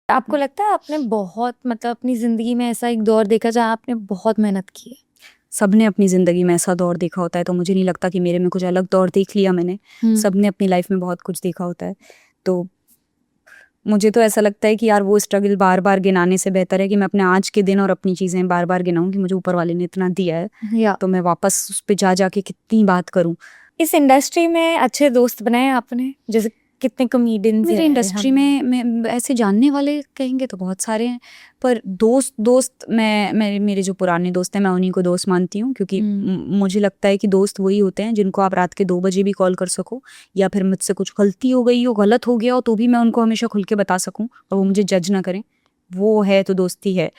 आपको लगता है आपने बहुत मतलब अपनी ज़िंदगी में ऐसा एक दौर देखा जहाँ आपने बहुत मेहनत की है? सबने अपनी ज़िंदगी में ऐसा दौर देखा होता है, तो मुझे नहीं लगता कि मेरे में कुछ अलग दौर देख लिया मैंने। सबने अपनी लाइफ में बहुत कुछ देखा होता है, तो मुझे तो ऐसा लगता है कि यार वो स्ट्रगल बार-बार गिनाने से बेहतर है कि मैं अपने आज के दिन और अपनी चीज़ें बार-बार गिनाऊँ कि मुझे ऊपर वाले ने इतना दिया है, या तो मैं वापस उस पे जा के कितनी बात करूँ। इस इंडस्ट्री में अच्छे दोस्त बनाए आपने? जैसे कितने कॉमेडियंस मेरे हैं इंडस्ट्री में ऐसे जानने वाले कहेंगे तो बहुत सारे हैं, पर दोस्त मैं मेरे जो पुराने दोस्त हैं मैं उन्हीं को दोस्त मानती हूँ, क्योंकि मुझे लगता है कि दोस्त वही होते हैं जिनको आप रात के 2 बजे भी कॉल कर सको, या फिर मुझसे कुछ गलती हो गई हो, गलत हो गया हो, तो भी मैं उनको हमेशा खुल के बता सकूँ और वो मुझे जज ना करें। वो है तो दोस्ती है।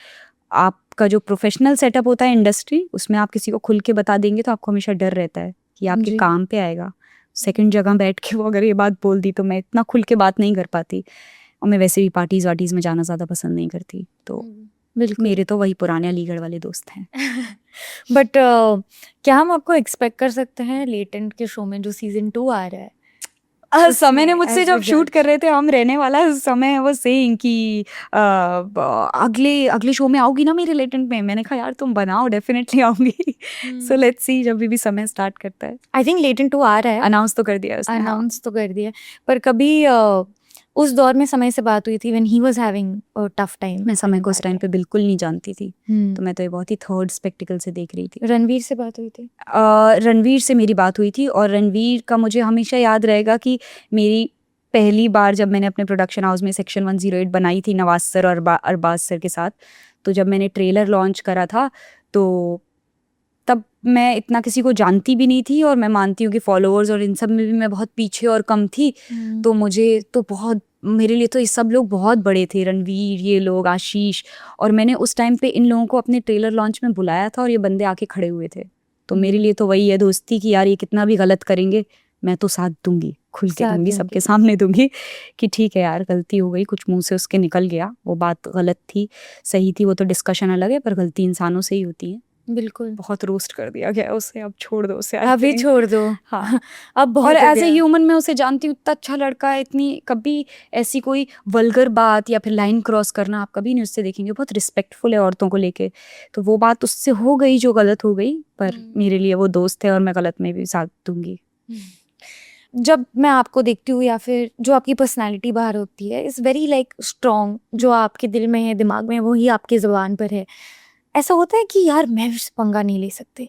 आपका जो प्रोफेशनल सेटअप होता है इंडस्ट्री, उसमें आप किसी को खुल के बता देंगे तो आपको हमेशा डर रहता है कि आपके जी। काम पे आएगा। सेकंड जगह बैठ के वो अगर ये बात बोल दी तो मैं इतना खुल के बात नहीं कर पाती, और मैं वैसे भी पार्टीज वार्टीज में जाना ज़्यादा पसंद नहीं करती, तो बिल्कुल। मेरे तो वही पुराने अलीगढ़ वाले दोस्त हैं। बट क्या हम आपको एक्सपेक्ट कर सकते हैं लेटेंट के शो में जो सीज़न 2 आ रहा है? समय ने उसमें मुझसे as a जब शूट judge? कर रहे थे हम रहने वाला समय, वो सेइंग कि अगले अगले शो में आओगी ना मेरे लेटेंट में। मैंने कहा यार तुम बनाओ, डेफिनेटली आऊंगी। सो लेट्स सी जब भी समय स्टार्ट करता है। आई थिंक लेटेंट 2 आ रहा है। अनाउंस तो कर दिया है उसने, हाँ। अनाउंस तो कर दिया, पर कभी उस दौर में समय से बात हुई थी when he was having a tough time? मैं समय को उस टाइम पे बिल्कुल नहीं जानती थी, हम्म। तो मैं तो ये बहुत ही थर्ड स्पेक्टिकल से देख रही थी। रणवीर से बात हुई थी? रणवीर से मेरी बात हुई थी, और रणवीर का मुझे हमेशा याद रहेगा कि मेरी पहली बार जब मैंने अपने प्रोडक्शन हाउस में सेक्शन 108 बनाई थी नवाज सर और अरबाज सर के साथ, तो जब मैंने ट्रेलर लॉन्च करा था, तो तब मैं इतना किसी को जानती भी नहीं थी, और मैं मानती हूँ कि फॉलोअर्स और इन सब में भी मैं बहुत पीछे और कम थी। तो मुझे तो बहुत, मेरे लिए तो ये सब लोग बहुत बड़े थे, रणवीर, ये लोग, आशीष, और मैंने उस टाइम पे इन लोगों को अपने ट्रेलर लॉन्च में बुलाया था और ये बंदे आके खड़े हुए थे। तो मेरे लिए तो वही है दोस्ती कि यार ये कितना भी गलत करेंगे, मैं तो साथ दूंगी, खुल के साथ दूंगी, दूंगी। सबके सामने दूंगी कि ठीक है यार गलती हो गई, कुछ मुंह से उसके निकल गया, वो बात गलत थी, सही थी, वो तो डिस्कशन अलग है, पर गलती इंसानों से ही होती है। बिल्कुल। बहुत रोस्ट कर दिया गया उसे, अब छोड़ दो उसे, I अभी think। छोड़ दो। हाँ। अब और बहुत हो एज ए गया। ह्यूमन मैं उसे जानती हूँ, इतना अच्छा लड़का है, इतनी कभी ऐसी कोई वल्गर बात या फिर लाइन क्रॉस करना आप कभी नहीं उससे देखेंगे, बहुत रिस्पेक्टफुल है औरतों को लेके। तो वो बात उससे हो गई जो गलत हो गई, पर मेरे लिए वो दोस्त है और मैं गलत में भी साथ दूंगी। जब मैं आपको देखती हूँ या फिर जो आपकी पर्सनालिटी बाहर होती है इज़ वेरी लाइक स्ट्रॉन्ग, जो आपके दिल में है, दिमाग में है, वही आपकी ज़ुबान पर है। ऐसा होता है कि यार मैं इससे पंगा नहीं ले सकती,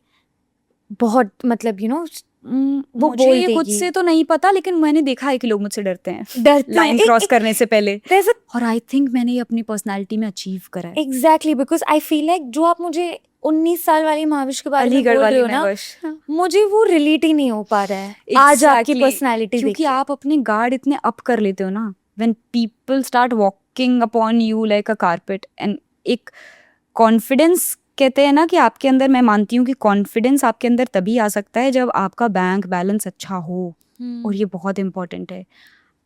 बहुत मतलब वो मुझे बोल ये खुद देगी, से तो नहीं पता, लेकिन मैंने देखा है कि लोग मुझसे डरते हैं डरते लाइन हैं। क्रॉस करने से पहले, there's a और आई थिंक मैंने ये अपनी पर्सनालिटी में अचीव करा है। Exactly because I feel like जो आप मुझे 19 साल वाली महाविश के बारे में अलीगढ़ बोल रहे वाली हो मैं ना, बस, मुझे वो रिलेट ही नहीं हो पा रहा है आज आपकी Exactly. पर्सनालिटी देख क्योंकि के। आप अपने गार्ड इतने अप कर लेते हो ना, when people start walking upon you like a carpet, and एक कॉन्फिडेंस कहते हैं ना कि आपके अंदर, मैं मानती हूँ कि कॉन्फिडेंस आपके अंदर तभी आ सकता है जब आपका बैंक बैलेंस अच्छा हो, और ये बहुत इंपॉर्टेंट है।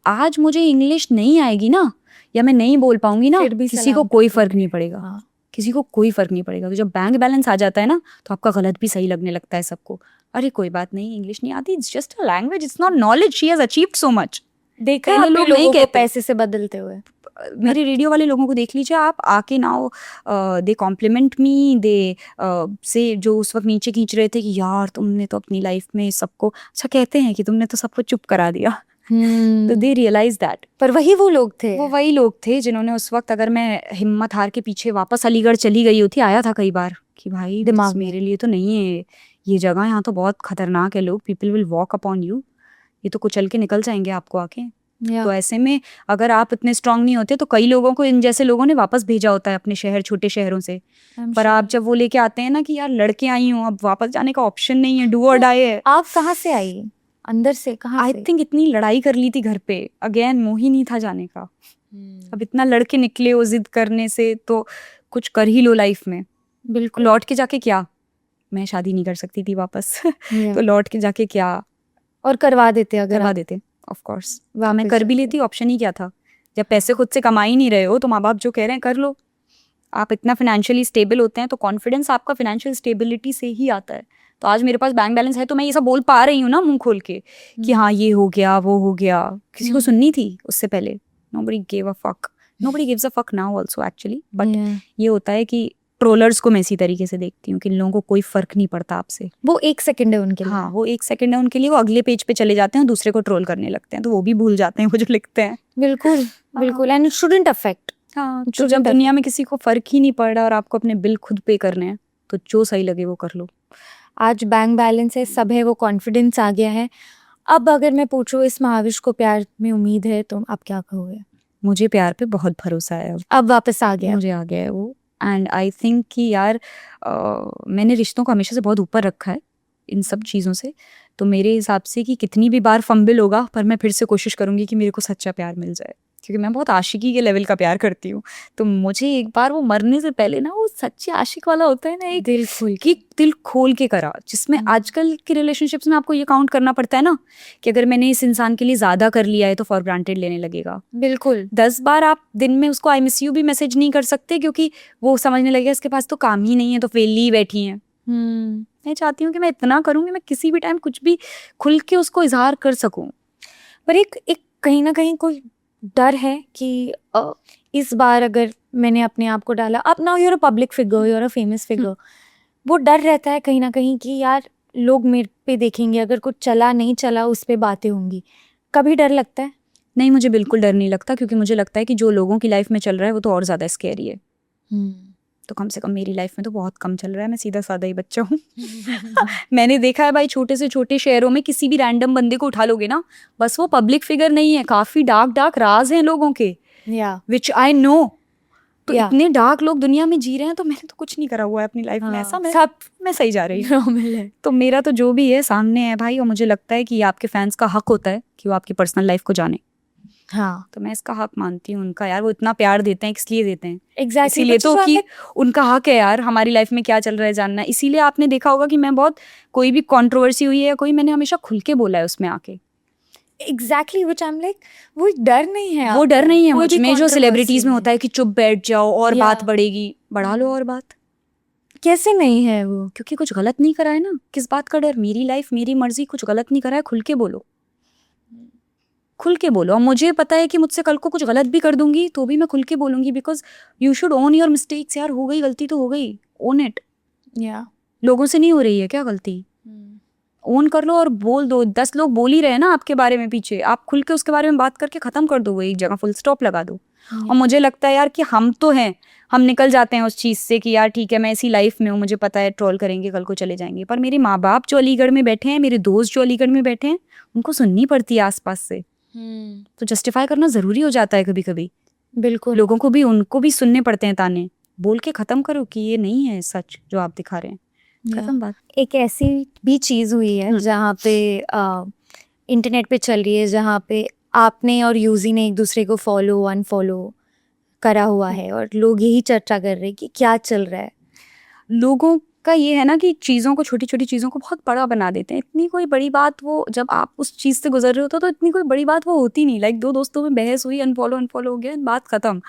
आज मुझे इंग्लिश नहीं आएगी ना, या मैं नहीं बोल पाऊंगी ना, फिर भी किसी को सलाम कोई ठोकोगे। फर्क नहीं पड़ेगा। हाँ। किसी को कोई फर्क नहीं पड़ेगा। तो जब बैंक बैलेंस आ जाता है ना, तो आपका गलत भी सही लगने लगता है सबको। अरे कोई बात नहीं, इंग्लिश नहीं आती, it's just a language, it's not knowledge, she has achieved so much. देखा पहले आपने लोग नहीं लोगों को कहते। पैसे से बदलते हुए? मेरे रेडियो वाले लोगों को देख लीजिए आप, आके नाउ दे कॉम्प्लीमेंट मी, दे से जो उस वक्त नीचे खींच रहे थे कि यार तुमने तो अपनी लाइफ में सबको, अच्छा कहते हैं कि तुमने तो सबको चुप करा दिया। तो दे रियलाइज दैट। पर वही वो लोग थे। वो वही लोग थे जिन्होंने उस वक्त, अगर मैं हिम्मत हार के पीछे वापस अलीगढ़ चली गई होती, आया था कई बार कि भाई दिमाग में। मेरे लिए तो नहीं है ये जगह, यहाँ तो बहुत खतरनाक है, लोग, people will walk upon you, ये तो कुचल के निकल जाएंगे आपको आके। तो ऐसे में अगर आप इतने स्ट्रांग नहीं होते, तो कई लोगों को, इन जैसे लोगों ने वापस भेजा होता है अपने शहर, छोटे शहरों से। पर आप जब वो लेके आते हैं ना कि यार लड़के आई हूँ, अब वापस जाने का ऑप्शन नहीं है, डू और डाई है। आप कहाँ से आई? अंदर से कहाँ आई से? थिंक इतनी लड़ाई कर ली थी घर पे, अगेन मोह ही नहीं था जाने का। अब इतना लड़के निकले हो जिद करने से, तो कुछ कर ही लो लाइफ में। बिल्कुल। लौट के जाके क्या, मैं शादी नहीं कर सकती थी वापस तो लौट के जाके क्या, और करवा देते अगर करवा आप देते ऑफ कोर्स, वापस मैं कर भी लेती, ऑप्शन ही क्या था। जब पैसे खुद से कमा ही नहीं रहे हो, तो माँ बाप जो कह रहे हैं कर लो। आप इतना फाइनेंशियली स्टेबल होते हैं, तो कॉन्फिडेंस आपका फाइनेंशियल स्टेबिलिटी से ही आता है। तो आज मेरे पास बैंक बैलेंस है, तो मैं ये सब बोल पा रही हूँ ना मुंह खोल के कि हाँ ये हो गया, वो हो गया। किसी को सुननी थी उससे पहले? Nobody gave a fuck. Nobody gives a fuck now also actually, but Yeah. ये होता है कि ट्रोलर्स को मैं इसी तरीके से देखती हूँ कि इन लोगों को कोई फर्क नहीं पड़ता आपसे। वो 1 सेकंड है उनके लिए। हाँ, वो 1 सेकंड है उनके लिए, वो अगले पेज पे चले जाते हैं, दूसरे को ट्रोल करने लगते हैं, तो वो भी भूल जाते हैं वो जो लिखते हैं। बिल्कुल, बिल्कुल, एंड इट शुडंट अफेक्ट। हाँ, तो Shouldn't जब have- दुनिया में किसी को फर्क ही नहीं पड़ रहा और आपको अपने बिल खुद पे करने हैं, तो जो सही लगे वो कर लो। आज बैंक बैलेंस है, सब है, वो कॉन्फिडेंस आ गया है। अब अगर मैं पूछूं इस महाविश को प्यार में उम्मीद है, तो आप क्या कहोगे? मुझे प्यार पे बहुत भरोसा है अब वापस आ गया। मुझे आ गया है वो, एंड आई थिंक कि यार मैंने रिश्तों को हमेशा से बहुत ऊपर रखा है इन सब चीज़ों से, तो मेरे हिसाब से कि कितनी भी बार फंबिल होगा पर मैं फिर से कोशिश करूंगी कि मेरे को सच्चा प्यार मिल जाए, क्योंकि मैं बहुत आशिकी के लेवल का प्यार करती हूँ। तो मुझे एक बार वो मरने से पहले ना वो सच्चे आशिक वाला होता है ना, एक दिल खोल कि दिल खोल के करा, जिसमें आजकल के रिलेशनशिप्स में आपको ये काउंट करना पड़ता है ना कि अगर मैंने इस इंसान के लिए ज़्यादा कर लिया है तो फॉर ग्रांटेड लेने लगेगा। बिल्कुल 10 बार आप दिन में उसको आई मिस यू भी मैसेज नहीं कर सकते, क्योंकि वो समझने लगेगा इसके पास तो काम ही नहीं है, तो फेली बैठी हैं। मैं चाहती हूँ कि मैं इतना करूँ कि मैं किसी भी टाइम कुछ भी खुल के उसको इजहार कर सकूँ। पर एक एक कहीं ना कहीं कोई डर है कि इस बार अगर मैंने अपने आप को डाला, अब now you're a public figure, you're a famous figure, वो डर रहता है कहीं ना कहीं कि यार लोग मेरे पे देखेंगे, अगर कुछ चला नहीं चला उस पे बातें होंगी। कभी डर लगता है? नहीं, मुझे बिल्कुल डर नहीं लगता, क्योंकि मुझे लगता है कि जो लोगों की लाइफ में चल रहा है वो तो और ज़्यादा स्कैरी है। तो कम से कम मेरी लाइफ में तो बहुत कम चल रहा है, मैं सीधा साधा ही बच्चा हूँ। मैंने देखा है भाई, छोटे से छोटे शहरों में किसी भी रैंडम बंदे को उठा लोगे ना, बस वो पब्लिक फिगर नहीं है, काफ़ी डार्क डार्क राज हैं लोगों के, या विच आई नो। तो Yeah. इतने डार्क लोग दुनिया में जी रहे हैं, तो मैंने तो कुछ नहीं करा हुआ है अपनी लाइफ में ऐसा, मैं सही जा रही हूँ। नॉर्मल है। तो मेरा तो जो भी है सामने है भाई, और मुझे लगता है कि आपके फैंस का हक होता है कि वो आपकी पर्सनल लाइफ को जाने। हाँ तो मैं इसका हक मानती हूँ उनका, यार वो इतना प्यार देते हैं, इसलिए देते हैं, एग्जैक्टली। इसीलिए तो कि उनका हक है यार हमारी लाइफ में क्या चल रहा है जानना। इसीलिए आपने देखा होगा कि मैं बहुत, कोई भी कंट्रोवर्सी हुई है या कोई, मैंने हमेशा खुल के बोला है उसमें आके। Exactly which I am like, वो डर नहीं है, वो डर नहीं है कोई मुझ भी में, जो सेलिब्रिटीज controversy में होता है कि चुप बैठ जाओ और Yeah. बात बढ़ेगी, बढ़ा लो और बात। कैसे नहीं है वो? क्योंकि कुछ गलत नहीं करा है ना, किस बात का डर? मेरी लाइफ मेरी मर्जी, कुछ गलत नहीं करा है, खुल के बोलो, खुल के बोलो। और मुझे पता है कि मुझसे कल को कुछ गलत भी कर दूंगी तो भी मैं खुल के बोलूंगी, because you should own your mistakes. यार हो गई गलती तो हो गई, ओन इट। या लोगों से नहीं हो रही है क्या गलती? ओन कर लो और बोल दो। 10 लोग बोल ही रहे हैं ना आपके बारे में पीछे, आप खुल के उसके बारे में बात करके खत्म कर दो, वो एक जगह फुल स्टॉप लगा दो। और मुझे लगता है यार कि हम तो हैं, हम निकल जाते हैं उस चीज़ से कि यार ठीक है मैं इसी लाइफ में हूँ, मुझे पता है ट्रोल करेंगे कल को चले जाएंगे, पर मेरे माँ बाप जो अलीगढ़ में बैठे हैं, मेरे दोस्त जो अलीगढ़ में बैठे हैं, उनको सुननी पड़ती है आसपास से। तो जस्टिफाई करना ज़रूरी हो जाता है कभी कभी। बिल्कुल लोगों को भी, उनको भी सुनने पड़ते हैं ताने। बोल के ख़त्म करो कि ये नहीं है सच जो आप दिखा रहे हैं, खत्म बात। एक ऐसी भी चीज़ हुई है जहाँ पे इंटरनेट पे चल रही है, जहाँ पे आपने और यूजी ने एक दूसरे को फॉलो अनफॉलो करा हुआ है, और लोग यही चर्चा कर रहे हैं कि क्या चल रहा है। लोगों का ये है ना कि चीज़ों को, छोटी छोटी चीज़ों को बहुत बड़ा बना देते हैं। इतनी कोई बड़ी बात, वो जब आप उस चीज़ से गुजर रहे होते हो तो इतनी कोई बड़ी बात वो होती नहीं। लाइक 2 दोस्तों में बहस हुई, अनफॉलो हो गया, बात खत्म।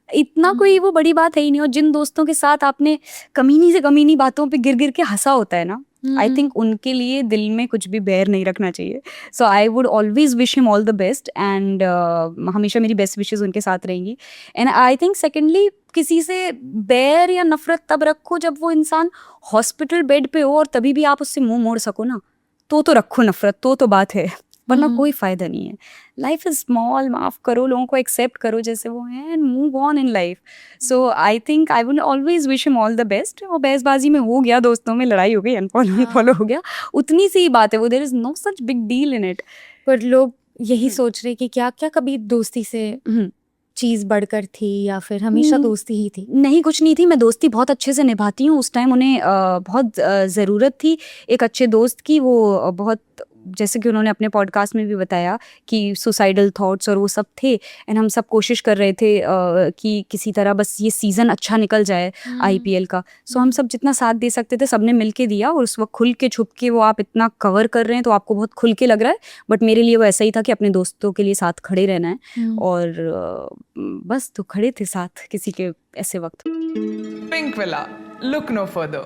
इतना कोई वो बड़ी बात है ही नहीं। और जिन दोस्तों के साथ आपने कमीनी से कमीनी बातों पे गिर गिर के हंसा होता है ना, आई थिंक उनके लिए दिल में कुछ भी बैर नहीं रखना चाहिए। So I would always wish him all the best, and हमेशा मेरी बेस्ट विशेज उनके साथ रहेंगी। एंड आई थिंक सेकेंडली, किसी से बैर या नफरत तब रखो जब वो इंसान हॉस्पिटल बेड पे हो और तभी भी आप उससे मुंह मोड़ सको ना, तो रखो नफरत, तो बात है, वरना कोई फायदा नहीं है। लाइफ इज स्मॉल, माफ करो, लोगों को एक्सेप्ट करो जैसे वो हैं, and move on in life. So I think I will always wish him all the best. वो बहसबाजी में हो गया, दोस्तों में लड़ाई हो गई, अनफॉलो हो गया, उतनी सी ही बात है वो, there is no such big deal in it. पर लोग यही सोच रहे कि क्या क्या कभी दोस्ती से चीज़ बढ़कर थी, या फिर हमेशा दोस्ती ही थी? नहीं, कुछ नहीं थी। मैं दोस्ती बहुत अच्छे से निभाती हूँ। उस टाइम उन्हें बहुत ज़रूरत थी एक अच्छे दोस्त की। वो बहुत, जैसे कि उन्होंने अपने पॉडकास्ट में भी बताया कि सुसाइडल थॉट्स और वो सब थे, एंड हम सब कोशिश कर रहे थे कि किसी तरह बस ये सीज़न अच्छा निकल जाए IPL का। सो हम सब जितना साथ दे सकते थे सबने मिल के दिया, और उस वक्त खुल के छुप के वो आप इतना कवर कर रहे हैं तो आपको बहुत खुल के लग रहा है, बट मेरे लिए वो ऐसा ही था कि अपने दोस्तों के लिए साथ खड़े रहना है, और बस तो खड़े थे साथ किसी के ऐसे वक्त। Pink Villa, look no further.